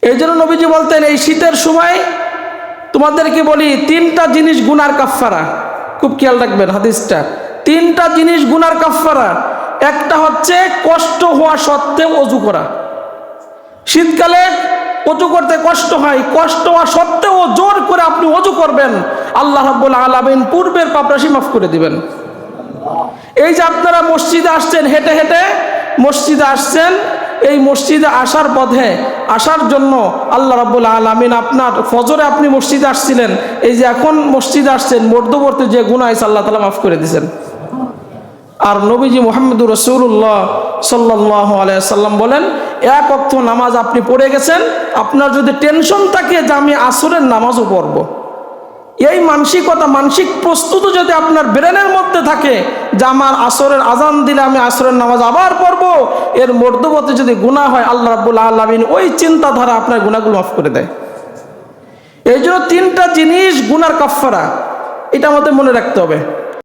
এই জন্য নবীজি বলতেন এই শীতের সময় তোমাদেরকে বলি তিনটা জিনিস গুনার কাফফারা, খুব খেয়াল রাখবেন হাদিসটা। তিনটা জিনিস গুনার কাফফারা। একটা হচ্ছে কষ্ট হওয়া সত্ত্বেও অজু করা। শীতকালে অজু করতে কষ্ট হয়, কষ্ট হওয়া সত্ত্বেও জোর করে আপনি অজু করবেন, আল্লাহ রাব্বুল আলামিন পূর্বের পাপরাশি মাফ করে দিবেন। এই যে আপনারা মসজিদে আসছেন, হেঁটে হেঁটে মসজিদে আসছেন, এই মসজিদে আসার পথে আসার জন্য আল্লাহ রাব্বুল আলামিন আপনার ফজরে আপনি মসজিদে আসছিলেন, এই যে এখন মসজিদে আসছেন, মধ্যবর্তী যে গুনাহ আছে আল্লাহ তাআলা মাফ করে দিয়েছেন। আর নবীজি মুহাম্মদুর রাসূলুল্লাহ সাল্লাল্লাহু আলাইহি সাল্লাম বলেন, এক ওয়াক্ত নামাজ আপনি পড়ে গেছেন, আপনার যদি টেনশন থাকে যে আমি আসরের নামাজও পড়ব, এই মানসিকতা, মানসিক প্রস্তুতি যদি আপনার ব্রেনের মধ্যে থাকে যে আমার আসরের আজান দিলে আমি আসরের নামাজ আবার পড়ব, এর মধ্যবর্তী যদি গুনাহ হয় আল্লাহ রাব্বুল আলামিন ওই চিন্তাধারা আপনার গুনাহগুলো মাফ করে দেয়। এই জন্য তিনটা জিনিস গুনার কাফফারা, এটা আমাদের মনে রাখতে হবে।